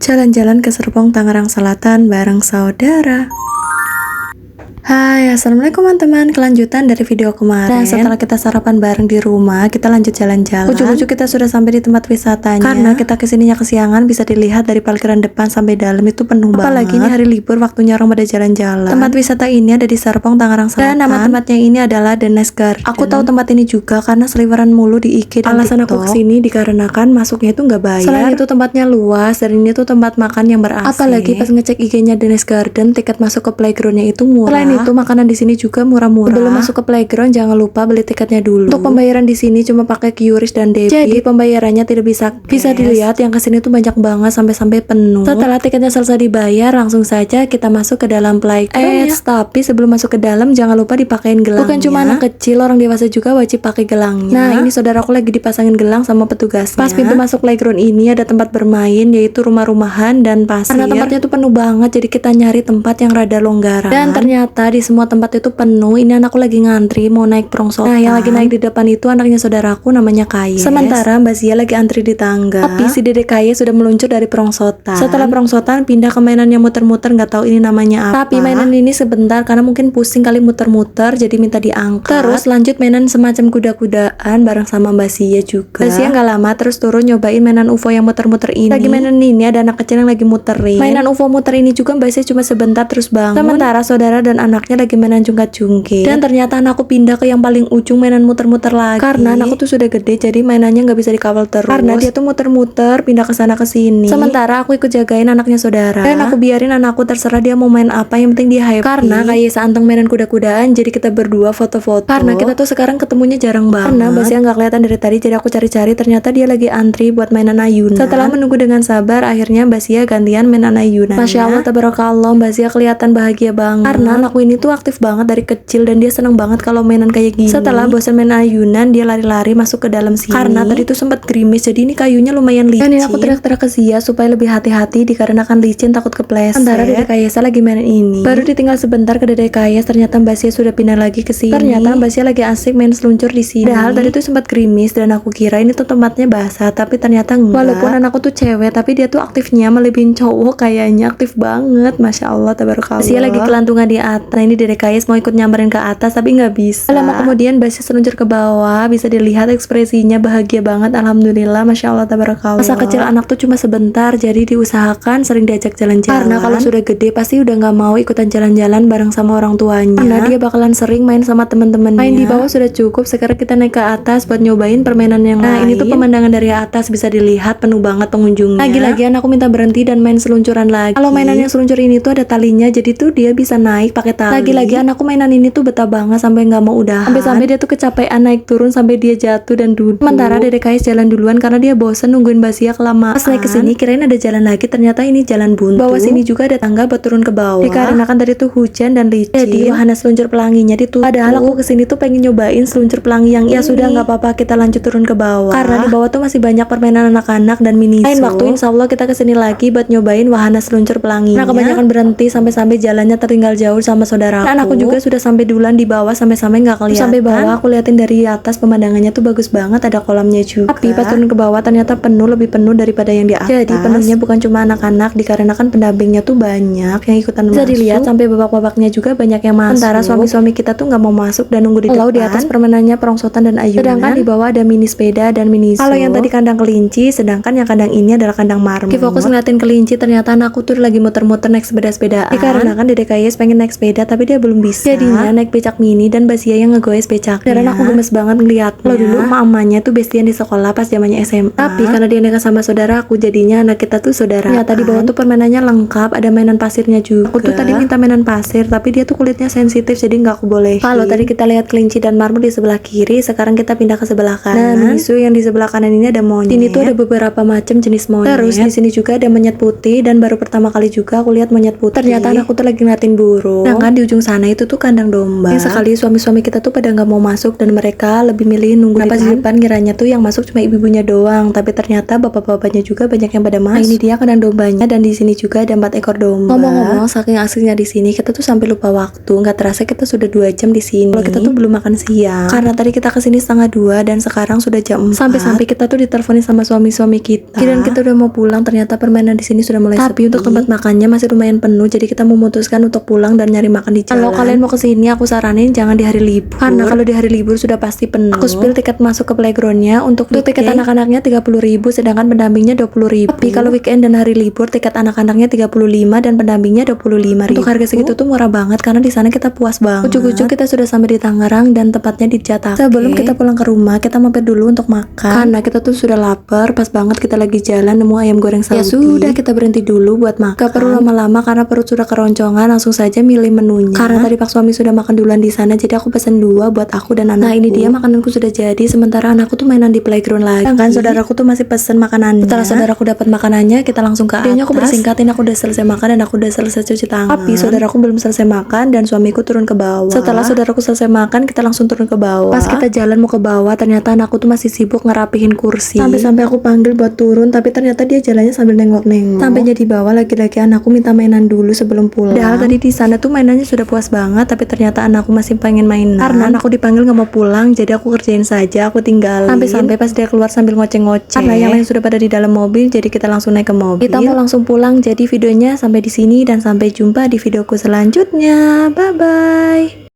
Jalan-jalan ke Serpong, Tangerang Selatan bareng saudara. Hai, assalamualaikum teman-teman. Kelanjutan dari video kemarin. Nah, setelah kita sarapan bareng di rumah, kita lanjut jalan-jalan. Ujung-ujung kita sudah sampai di tempat wisatanya. Karena kita kesininya kesiangan, bisa dilihat dari parkiran depan sampai dalam itu penuh banget. Apalagi ini hari libur, waktunya orang pada jalan-jalan. Tempat wisata ini ada di Serpong, Tangerang Selatan. Dan nama tempatnya ini adalah The Nice Garden. Aku tahu tempat ini juga karena seliweran mulu di IG dan alasan TikTok. Aku kesini dikarenakan masuknya itu nggak bayar. Selain itu tempatnya luas dan ini tuh tempat makan yang ber-AC. Apalagi pas ngecek IG-nya The Nice Garden, tiket masuk ke playgroundnya itu murah. Selain itu makanan di sini juga murah-murah. Sebelum masuk ke playground jangan lupa beli tiketnya dulu. Untuk pembayaran di sini cuma pakai QRIS dan debit. Jadi pembayarannya tidak bisa dilihat yang kesini tuh banyak banget sampai penuh. Setelah tiketnya selesai dibayar, langsung saja kita masuk ke dalam playground. Tapi sebelum masuk ke dalam jangan lupa dipakein gelangnya. Bukan cuma anak kecil, orang dewasa juga wajib pakai gelangnya. Nah, ini saudaraku lagi dipasangin gelang sama petugasnya. Pas pintu masuk playground ini ada tempat bermain yaitu rumah-rumahan dan pasir. Karena tempatnya tuh penuh banget, jadi kita nyari tempat yang rada longgaran. Dan ternyata di semua tempat itu penuh. Ini anakku lagi ngantri mau naik prongsotan. Nah, yang lagi naik di depan itu anaknya saudaraku namanya Kayes. Sementara Mbak Zia lagi antri di tangga. Tapi si Dede Kayes sudah meluncur dari prongsotan. Setelah prongsotan pindah ke mainan yang muter-muter, nggak tahu ini namanya apa. Tapi mainan ini sebentar karena mungkin pusing kali muter-muter, jadi minta diangkat. Terus lanjut mainan semacam kuda-kudaan bareng sama Mbak Zia juga. Mbak Zia nggak lama terus turun nyobain mainan UFO yang muter-muter ini. Lagi mainan ini ada anak kecil yang lagi muterin. Mainan UFO muter ini juga Mbak Zia cuma sebentar terus bangun. Sementara saudara dan anaknya lagi mainan jungkat-jungkit. Dan ternyata anakku pindah ke yang paling ujung mainan muter-muter lagi. Karena anakku tuh sudah gede, jadi mainannya nggak bisa dikawal terus. Karena dia tuh muter-muter, pindah ke sana ke sini. Sementara aku ikut jagain anaknya saudara. Dan aku biarin anakku terserah dia mau main apa, yang penting dia happy. Karena kayak seanteng mainan kuda-kudaan, jadi kita berdua foto-foto. Karena kita tuh sekarang ketemunya jarang banget. Karena Basya nggak kelihatan dari tadi, jadi aku cari-cari. Ternyata dia lagi antri buat mainan ayunan. Setelah menunggu dengan sabar, akhirnya Basya gantian mainan ayunan. Masya Allah, tabarakallah, Basya kelihatan bahagia banget. Karena anakku ini tuh aktif banget dari kecil dan dia seneng banget kalau mainan kayak gini. Setelah bosan main ayunan, dia lari-lari masuk ke dalam sini. Karena tadi tuh sempat gerimis, jadi ini kayunya lumayan licin. Dan ini aku teriak-teriak ke Zia supaya lebih hati-hati dikarenakan licin, takut kepleset. Antara Dede Kayesa lagi main ini. Baru ditinggal sebentar ke Dede Kayes, ternyata Mbak Sia sudah pindah lagi ke sini. Ternyata Mbak Sia lagi asik main seluncur di sini. Padahal tadi tuh sempat gerimis dan aku kira ini tuh tempatnya basah, tapi ternyata enggak. Walaupun anakku tuh cewek, tapi dia tuh aktifnya melebihin cowok, kayaknya aktif banget. Masya Allah, tabarakallah. Sia lagi kelantungan di atas. Nah, ini Dede Kayes mau ikut nyamperin ke atas tapi nggak bisa. Lama kemudian Basya seluncur ke bawah, bisa dilihat ekspresinya bahagia banget. Alhamdulillah, masya Allah, tabarakallah. Masa kecil anak tuh cuma sebentar, jadi diusahakan sering diajak jalan-jalan. Karena kalau sudah gede pasti udah nggak mau ikutan jalan-jalan bareng sama orang tuanya. Karena dia bakalan sering main sama teman-temannya. Main di bawah sudah cukup, sekarang kita naik ke atas buat nyobain permainan yang lain. Nah, ini tuh pemandangan dari atas bisa dilihat penuh banget pengunjungnya. Lagi-lagian aku minta berhenti dan main seluncuran lagi. Kalau mainan yang seluncur ini tuh ada talinya, jadi tuh dia bisa naik pakai tali. Lagi-lagian aku mainan ini tuh betah banget sampai nggak mau udahan. Sampai dia tuh kecapean naik turun sampai dia jatuh dan duduk. Sementara Dede Kayes jalan duluan karena dia bosen nungguin Basya kelamaan. Pas naik ke sini kirain ada jalan lagi, ternyata ini jalan buntu. Bawah sini juga ada tangga buat turun ke bawah. Dikarenakan tadi tuh hujan dan licin, jadi wahana seluncur pelanginya ditutup. Padahal aku kesini tuh pengen nyobain seluncur pelangi yang ya sudah nggak apa-apa, kita lanjut turun ke bawah. Karena di bawah tuh masih banyak permainan anak-anak dan mini show. Lain waktu insya Allah kita kesini lagi buat nyobain wahana seluncur pelanginya. Nah, kebanyakan berhenti sampai jalannya tertinggal jauh sama saudaraku. Dan aku juga sudah sampai duluan di bawah sampai nggak kelihatan. Sampai bawah aku liatin dari atas pemandangannya tuh bagus banget, ada kolamnya juga. Tapi pas turun ke bawah ternyata lebih penuh daripada yang di atas. Jadi penuhnya bukan cuma anak-anak, dikarenakan pendampingnya tuh banyak yang ikutan masuk. Bisa dilihat sampai babak-babaknya juga banyak yang masuk. Sementara suami-suami kita tuh nggak mau masuk dan nunggu di depan. Kalau di atas permainannya prongsotan dan ayunan. Sedangkan di bawah ada mini sepeda dan mini show. Kalau yang tadi kandang kelinci, sedangkan yang kandang ini adalah kandang marmut. Fokus ngeliatin kelinci, ternyata anakku tuh lagi muter-muter naik sepeda-sepedaan. Dikarenakan Dede Kayes pengen naik sepeda tapi dia belum bisa. Jadinya naik becak mini dan Basya yang ngegoes becaknya. Dan aku gemes banget ngeliatnya. Kalau dulu mamanya tuh bestian di sekolah pas zamannya SMA. Tapi karena dia nikah sama saudara aku, jadinya anak kita tuh saudara. Ternyata di bawah tuh permainannya lengkap, ada mainan pasirnya juga. Aku tuh tadi minta mainan pasir, tapi dia tuh kulitnya sensitif, jadi nggak aku boleh. Kalau tadi kita lihat kelinci dan marmut di sebelah kiri, sekarang kita pindah ke sebelah kanan. Nah, misu yang di sebelah kanan ini ada monyet. Ini tuh ada beberapa macam jenis monyet. Terus di sini juga ada monyet putih dan baru pertama kali juga aku lihat monyet putih. Ternyata anakku tuh lagi ngeliatin burung. Nah, Sedangkan di ujung sana itu tuh kandang domba. Yang sekali suami-suami kita tuh pada nggak mau masuk dan mereka lebih milih nunggu di depan, ngiranya tuh yang masuk cuma ibu-ibunya doang, tapi ternyata bapak-bapaknya juga banyak yang pada masuk. Nah, ini dia kandang dombanya dan di sini juga ada 4 ekor domba. Ngomong-ngomong, saking asiknya di sini kita tuh sampai lupa waktu, nggak terasa kita sudah 2 jam di sini. Kalau kita tuh belum makan siang karena tadi kita kesini setengah 2 dan sekarang sudah jam 4. Sampai-sampai kita tuh diteleponin sama suami-suami kita. Dan kita udah mau pulang, ternyata permainan di sini sudah mulai sepi. Untuk tempat makannya masih lumayan penuh, jadi kita memutuskan untuk pulang dan nyari makan di jalan. Kalau kalian mau kesini, aku saranin jangan di hari libur, karena kalau di hari libur sudah pasti penuh. Aku spill tiket masuk ke playgroundnya. Untuk tiket anak-anaknya 30.000, sedangkan pendampingnya 20.000. Tapi kalau weekend dan hari libur, tiket anak-anaknya 35 dan pendampingnya 25.000. Untuk harga segitu tuh murah banget karena di sana kita puas banget. Ujuk-ujuk kita sudah sampai di Tangerang dan tepatnya di Jatake. Sebelum kita pulang ke rumah, kita mampir dulu untuk makan karena kita tuh sudah lapar. Pas banget kita lagi jalan nemu ayam goreng Saudi. Ya sudah, kita berhenti dulu buat makan. Gak perlu lama-lama karena perut sudah keroncongan, langsung saja milih menunya. Karena tadi Pak suami sudah makan duluan di sana, jadi aku pesen 2 buat aku dan anakku. Nah, ini dia makananku sudah jadi, sementara anakku tuh mainan di playground lagi. Kan saudaraku tuh masih pesen makanannya. Setelah saudaraku dapat makanannya, kita langsung ke atas. Dia aku bersingkatin aku udah selesai makan dan aku udah selesai cuci tangan. Tapi saudaraku belum selesai makan dan suamiku turun ke bawah. Setelah saudaraku selesai makan, kita langsung turun ke bawah. Pas kita jalan mau ke bawah, ternyata anakku tuh masih sibuk ngerapihin kursi. Sampai aku panggil buat turun, tapi ternyata dia jalannya sambil nengok-nengok. Sampainya di bawah, lagi-lagi anakku minta mainan dulu sebelum pulang. Padahal tadi di sana tuh mainannya sudah puas banget, tapi ternyata anakku masih pengen mainan. Karena anakku dipanggil nggak mau pulang, jadi aku kerjain saja, aku tinggalin. Sampai pas dia keluar sambil ngoceh-ngoceh. Karena yang lain sudah pada di dalam mobil, jadi kita langsung naik ke mobil. Kita mau langsung pulang, jadi videonya sampai di sini dan sampai jumpa di videoku selanjutnya. Bye bye.